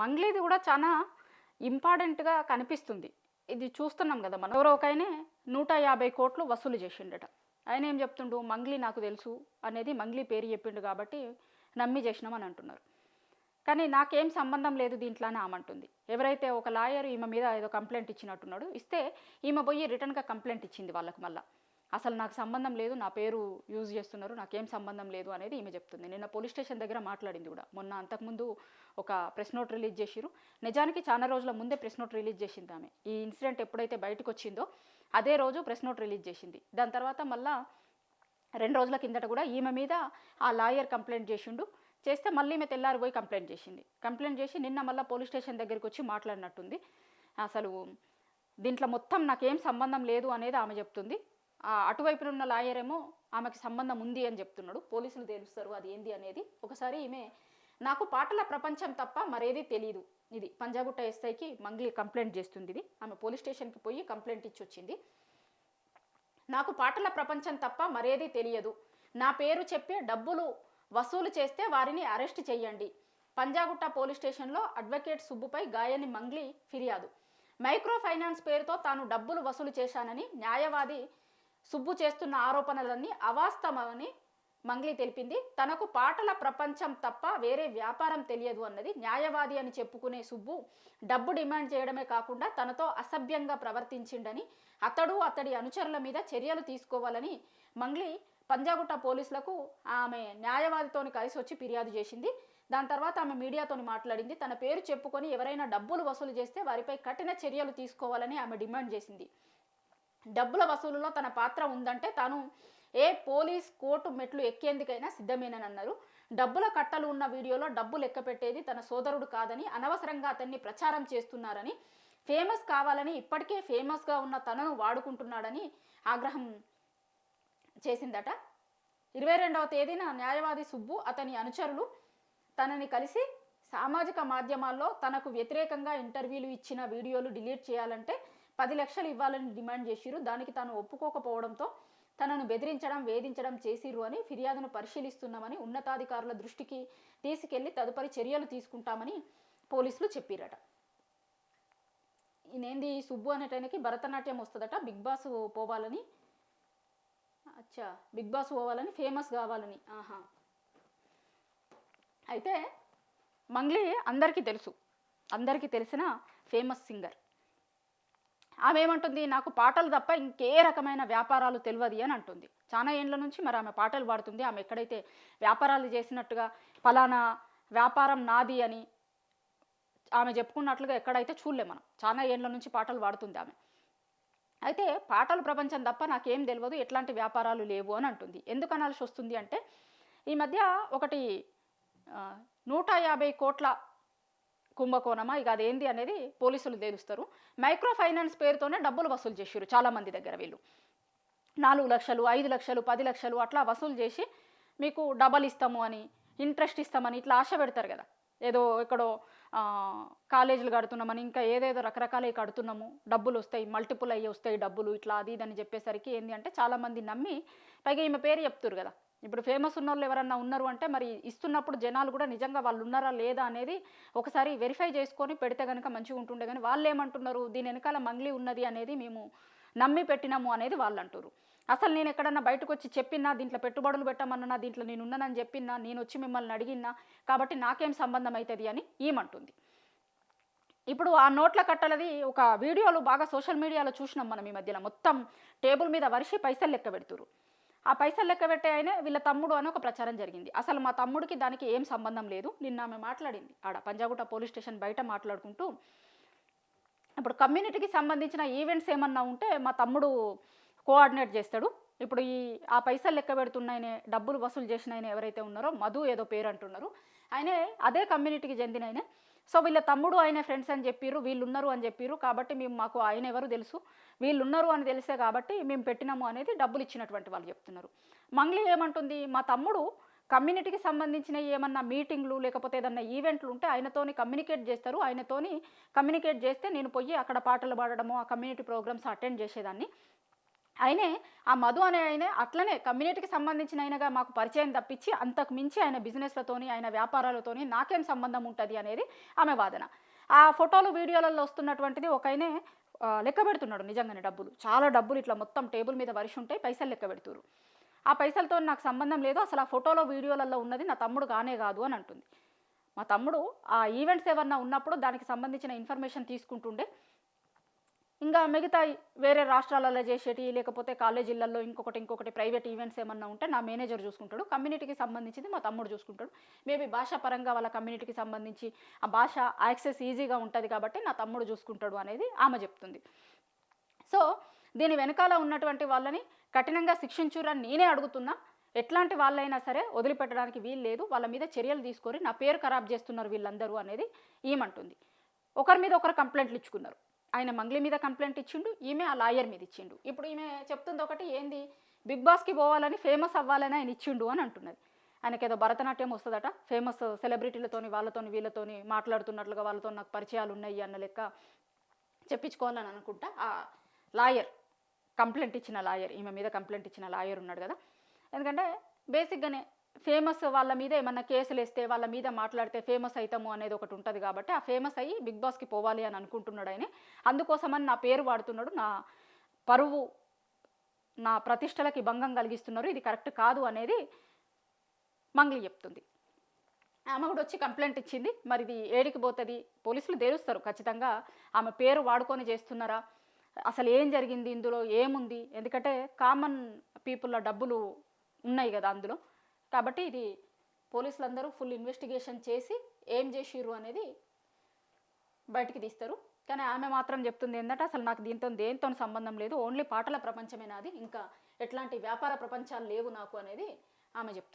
మంగ్లీది కూడా చాలా ఇంపార్టెంట్గా కనిపిస్తుంది. ఇది చూస్తున్నాం కదా మనం. ఎవరో ఒక ఆయనే 150 కోట్లు వసూలు చేసిండట. ఆయన ఏం చెప్తుండు, మంగ్లీ నాకు తెలుసు అనేది మంగ్లీ పేరు చెప్పిండు కాబట్టి నమ్మి చేసినామని అంటున్నారు. కానీ నాకేం సంబంధం లేదు దీంట్లో అని ఆమంటుంది. ఎవరైతే ఒక లాయర్ ఈమె మీద ఏదో కంప్లైంట్ ఇచ్చినట్టున్నాడు, ఇస్తే ఈమె పోయి రిటర్న్గా కంప్లైంట్ ఇచ్చింది వాళ్ళకి. మళ్ళీ అసలు నాకు సంబంధం లేదు, నా పేరు యూజ్ చేస్తున్నారు, నాకేం సంబంధం లేదు అనేది ఈమె చెప్తుంది. నిన్న పోలీస్ స్టేషన్ దగ్గర మాట్లాడింది కూడా. మొన్న అంతకుముందు ఒక ప్రెస్ నోట్ రిలీజ్ చేసిరు. నిజానికి చాలా రోజుల ముందే ప్రెస్ నోట్ రిలీజ్ చేసింది ఆమె. ఈ ఇన్సిడెంట్ ఎప్పుడైతే బయటకు వచ్చిందో అదే రోజు ప్రెస్ నోట్ రిలీజ్ చేసింది. దాని తర్వాత మళ్ళీ 2 రోజుల కిందట కూడా ఈమె మీద ఆ లాయర్ కంప్లైంట్ చేసిండు. చేస్తే మళ్ళీ ఈమె తెల్లారి పోయి కంప్లైంట్ చేసింది. కంప్లైంట్ చేసి నిన్న మళ్ళీ పోలీస్ స్టేషన్ దగ్గరికి వచ్చి మాట్లాడినట్టుంది. అసలు దీంట్లో మొత్తం నాకేం సంబంధం లేదు అనేది ఆమె చెప్తుంది. అటువైపున ఉన్న లాయర్ ఏమో ఆమెకి సంబంధం ఉంది అని చెప్తున్నాడు. పోలీసులు తెలుస్తారు అది ఏంది అనేది. ఒకసారి ఈమె నాకు పాటల ప్రపంచం తప్ప మరేది తెలియదు, ఇది పంజాగుట్ట ఎస్ఐకి మంగ్లీ కంప్లైంట్ చేస్తుంది. ఇది ఆమె పోలీస్ స్టేషన్కి పోయి కంప్లైంట్ ఇచ్చి వచ్చింది. నాకు పాటల ప్రపంచం తప్ప మరేది తెలియదు, నా పేరు చెప్పి డబ్బులు వసూలు చేస్తే వారిని అరెస్ట్ చేయండి. పంజాగుట్ట పోలీస్ స్టేషన్లో అడ్వకేట్ సుబ్బుపై గాయని మంగ్లీ ఫిర్యాదు. మైక్రో ఫైనాన్స్ పేరుతో తాను డబ్బులు వసూలు చేశానని న్యాయవాది సుబ్బు చేస్తున్న ఆరోపణలన్నీ అవాస్తవమని మంగ్లీ తెలిపింది. తనకు పాటల ప్రపంచం తప్ప వేరే వ్యాపారం తెలియదు అన్నది. న్యాయవాది అని చెప్పుకునే సుబ్బు డబ్బు డిమాండ్ చేయడమే కాకుండా తనతో అసభ్యంగా ప్రవర్తించిండని, అతడు అతడి అనుచరుల మీద చర్యలు తీసుకోవాలని మంగ్లీ పంజాగుట్ట పోలీసులకు ఆమె న్యాయవాదితోని కలిసి వచ్చి ఫిర్యాదు చేసింది. దాని తర్వాత ఆమె మీడియాతో మాట్లాడింది. తన పేరు చెప్పుకొని ఎవరైనా డబ్బులు వసూలు చేస్తే వారిపై కఠిన చర్యలు తీసుకోవాలని ఆమె డిమాండ్ చేసింది. డబ్బుల వసూలులో తన పాత్ర ఉందంటే తాను ఏ పోలీస్ కోర్టు మెట్లు ఎక్కేందుకైనా సిద్ధమేనని అన్నారు. డబ్బుల కట్టలు ఉన్న వీడియోలో డబ్బు లెక్క పెట్టేది తన సోదరుడు కాదని, అనవసరంగా అతన్ని ప్రచారం చేస్తున్నారని, ఫేమస్ కావాలని ఇప్పటికే ఫేమస్గా ఉన్న తనను వాడుకుంటున్నాడని ఆగ్రహం చేసిందట. 22వ తేదీన న్యాయవాది సుబ్బు అతని అనుచరులు తనని కలిసి సామాజిక మాధ్యమాల్లో తనకు వ్యతిరేకంగా ఇంటర్వ్యూలు ఇచ్చిన వీడియోలు డిలీట్ చేయాలంటే 10 లక్షలు ఇవ్వాలని డిమాండ్ చేసిరు. దానికి తాను ఒప్పుకోకపోవడంతో తనను బెదిరించడం, వేధించడం చేసిరు అని ఫిర్యాదును పరిశీలిస్తున్నామని, ఉన్నతాధికారుల దృష్టికి తీసుకెళ్లి తదుపరి చర్యలు తీసుకుంటామని పోలీసులు చెప్పిరట. ఈయనేంది సుబ్బు అనేటానికి భరతనాట్యం వస్తుందట, బిగ్ బాస్ పోవాలని, బిగ్ బాస్ పోవాలని, ఫేమస్ కావాలని. అయితే మంగ్లీ అందరికీ తెలుసు, అందరికీ తెలిసిన ఫేమస్ సింగర్. ఆమె ఏమంటుంది, నాకు పాటలు తప్ప ఇంకే రకమైన వ్యాపారాలు తెలియదు అని అంటుంది. చాలా ఏండ్ల నుంచి మరి ఆమె పాటలు పాడుతుంది. ఆమె ఎక్కడైతే వ్యాపారాలు చేసినట్టుగా ఫలానా వ్యాపారం నాది అని ఆమె చెప్పుకున్నట్లుగా ఎక్కడైతే చూడలే మనం. చాలా ఏండ్ల నుంచి పాటలు పాడుతుంది ఆమె. అయితే పాటల ప్రపంచం తప్ప నాకేం తెలియదు, ఎట్లాంటి వ్యాపారాలు లేవు అని అంటుంది. ఎందుకు అనాల్సి వస్తుంది అంటే, ఈ మధ్య ఒకటి 150 కోట్ల కుంభకోణమా ఇక అదేంది అనేది పోలీసులు తేలుస్తారు. మైక్రో ఫైనాన్స్ పేరుతోనే డబ్బులు వసూలు చేసారు చాలామంది దగ్గర. వీళ్ళు 4 లక్షలు, 5 లక్షలు, 10 లక్షలు అట్లా వసూలు చేసి మీకు డబల్ ఇస్తాము అని, ఇంట్రెస్ట్ ఇస్తామని ఇట్లా ఆశ పెడతారు కదా. ఏదో ఎక్కడో కాలేజీలు కడుతున్నామని, ఇంకా ఏదేదో రకరకాలవి కడుతున్నాము, డబ్బులు వస్తాయి, మల్టిపుల్ అయ్యి వస్తాయి డబ్బులు, ఇట్లా అది ఇదని చెప్పేసరికి ఏంది అంటే చాలామంది నమ్మి, పైగా ఈమె పేరు చెప్తారు కదా. ఇప్పుడు ఫేమస్ ఉన్న వాళ్ళు ఎవరన్నా ఉన్నారు అంటే మరి ఇస్తున్నప్పుడు జనాలు కూడా నిజంగా వాళ్ళు ఉన్నారా లేదా అనేది ఒకసారి వెరిఫై చేసుకొని పెడితే కనుక మంచిగా ఉంటుండే. కానీ వాళ్ళు ఏమంటున్నారు, దీని వెనకాల మంగ్లీ ఉన్నది అనేది మేము నమ్మి పెట్టినాము అనేది వాళ్ళు అంటారు. అసలు నేను ఎక్కడన్నా బయటకు వచ్చి చెప్పినా, దీంట్లో పెట్టుబడులు పెట్టమన్నా, దీంట్లో నేను ఉన్నానని చెప్పినా, నేను వచ్చి మిమ్మల్ని అడిగినా కాబట్టి నాకేం సంబంధం అవుతుంది అని ఏమంటుంది. ఇప్పుడు ఆ నోట్ల కట్టలది ఒక వీడియోలు బాగా సోషల్ మీడియాలో చూసినాం మనం ఈ మధ్యలో. మొత్తం టేబుల్ మీద వరిసి పైసలు లెక్క పెడుతురు. ఆ పైసలు లెక్క పెట్టే ఆయన వీళ్ళ తమ్ముడు అని ఒక ప్రచారం జరిగింది. అసలు మా తమ్ముడికి దానికి ఏం సంబంధం లేదు. నిన్న ఆమె మాట్లాడింది ఆడ పంజాగుట్ట పోలీస్ స్టేషన్ బయట మాట్లాడుకుంటూ, ఇప్పుడు కమ్యూనిటీకి సంబంధించిన ఈవెంట్స్ ఏమన్నా ఉంటే మా తమ్ముడు కోఆర్డినేట్ చేస్తాడు. ఇప్పుడు ఆ పైసలు లెక్క పెడుతున్న ఆయన, డబ్బులు వసూలు చేసిన ఆయన ఎవరైతే ఉన్నారో, మధు ఏదో పేరు అంటున్నారు, ఆయనే అదే కమ్యూనిటీకి చెందిన ఆయన. సో వీళ్ళ తమ్ముడు ఆయన ఫ్రెండ్స్ అని చెప్పారు, వీళ్ళు ఉన్నారు అని చెప్పారు కాబట్టి మాకు ఆయన ఎవరు తెలుసు, వీళ్ళు ఉన్నారు అని తెలిసే కాబట్టి మేము పెట్టినాము అనేది డబ్బులు ఇచ్చినటువంటి వాళ్ళు చెప్తున్నారు. మంగ్లీ ఏమంటుంది, మా తమ్ముడు కమ్యూనిటీకి సంబంధించిన ఏమన్నా మీటింగ్లు లేకపోతే ఏదన్నా ఈవెంట్లు ఉంటే ఆయనతోని కమ్యూనికేట్ చేస్తారు, ఆయనతోని కమ్యూనికేట్ చేస్తే నేను పోయి అక్కడ పాటలు పాడడము, ఆ కమ్యూనిటీ ప్రోగ్రామ్స్ అటెండ్ చేసేదాన్ని. ఆయనే ఆ మధు అనే ఆయన అట్లనే కమ్యూనిటీకి సంబంధించిన ఆయనగా మాకు పరిచయం తప్పించి అంతకు మించి ఆయన బిజినెస్లతోని ఆయన వ్యాపారాలతోని నాకేం సంబంధం ఉంటుంది అనేది ఆమె వాదన. ఆ ఫోటోలు వీడియోలలో వస్తున్నటువంటిది ఒక ఆయనే లెక్క పెడుతున్నాడు నిజంగానే డబ్బులు, చాలా డబ్బులు ఇట్లా మొత్తం టేబుల్ మీద వరిసి ఉంటాయి, పైసలు లెక్క పెడుతురు. ఆ పైసలతో నాకు సంబంధం లేదు, అసలు ఆ ఫోటోలో వీడియోలలో ఉన్నది నా తమ్ముడు కానే కాదు అని అంటుంది. మా తమ్ముడు ఆ ఈవెంట్స్ ఏమన్నా ఉన్నప్పుడు దానికి సంబంధించిన ఇన్ఫర్మేషన్ తీసుకుంటుండే, ఇంకా మిగతా వేరే రాష్ట్రాలలో చేసేటి లేకపోతే కాలేజీలలో ఇంకొకటి ప్రైవేట్ ఈవెంట్స్ ఏమన్నా ఉంటే నా మేనేజర్ చూసుకుంటాడు, కమ్యూనిటీకి సంబంధించింది మా తమ్ముడు చూసుకుంటాడు. మేబీ భాషా పరంగా వాళ్ళ కమ్యూనిటీకి సంబంధించి ఆ భాష యాక్సెస్ ఈజీగా ఉంటుంది కాబట్టి నా తమ్ముడు చూసుకుంటాడు అనేది ఆమె చెప్తుంది. సో దీని వెనకాల ఉన్నటువంటి వాళ్ళని కఠినంగా శిక్షించురని నేనే అడుగుతున్నా. ఎట్లాంటి వాళ్ళైనా సరే వదిలిపెట్టడానికి వీలు లేదు, వాళ్ళ మీద చర్యలు తీసుకొని నా పేరు ఖరాబ్ చేస్తున్నారు వీళ్ళందరూ అనేది ఏమంటుంది. ఒకరి మీద ఒకరు కంప్లైంట్లు ఇచ్చుకున్నారు. ఆయన మంగ్లీ మీద కంప్లైంట్ ఇచ్చిండు, ఈమె ఆ లాయర్ మీద ఇచ్చిండు. ఇప్పుడు ఈమె చెప్తుంది ఒకటి, ఏంది బిగ్ బాస్కి పోవాలని ఫేమస్ అవ్వాలని ఆయన ఇచ్చిండు అని అంటున్నది. ఆయనకి ఏదో భరతనాట్యం వస్తుందట, ఫేమస్ సెలబ్రిటీలతోని వాళ్ళతోని వీళ్ళతోని మాట్లాడుతున్నట్లుగా వాళ్ళతో నాకు పరిచయాలు ఉన్నాయి అన్న లెక్క చెప్పించుకోవాలని అనుకుంటా. ఆ లాయర్ కంప్లైంట్ ఇచ్చిన లాయర్, ఈమె మీద కంప్లైంట్ ఇచ్చిన లాయర్ ఉన్నాడు కదా. ఎందుకంటే బేసిక్గానే ఫేమస్ వాళ్ళ మీద ఏమన్నా కేసులు వేస్తే వాళ్ళ మీద మాట్లాడితే ఫేమస్ అవుతాము అనేది ఒకటి ఉంటుంది కాబట్టి ఆ ఫేమస్ అయ్యి బిగ్ బాస్కి పోవాలి అని అనుకుంటున్నాడు ఆయన. అందుకోసమని నా పేరు వాడుతున్నాడు, నా పరువు నా ప్రతిష్టలకి భంగం కలిగిస్తున్నారు, ఇది కరెక్ట్ కాదు అనేది మంగ్లీ చెప్తుంది. ఆమె కూడా వచ్చి కంప్లైంట్ ఇచ్చింది. మరి ఇది ఏడికి పోతుంది, పోలీసులు తేలుస్తారు ఖచ్చితంగా ఆమె పేరు వాడుకొని చేస్తున్నారా, అసలు ఏం జరిగింది ఇందులో ఏముంది, ఎందుకంటే కామన్ పీపుల్ల డబ్బులు ఉన్నాయి కదా అందులో. కాబట్టి ఇది పోలీసులందరూ ఫుల్ ఇన్వెస్టిగేషన్ చేసి ఏం చేసిర్రు అనేది బయటికి తీస్తారు. కానీ ఆమె మాత్రం చెప్తుంది ఏంటంటే అసలు నాకు దేంతో సంబంధం లేదు, ఓన్లీ పాటల ప్రపంచమే నాది, ఇంకా ఎట్లాంటి వ్యాపార ప్రపంచాలు లేవు నాకు అనేది ఆమె చెప్తుంది.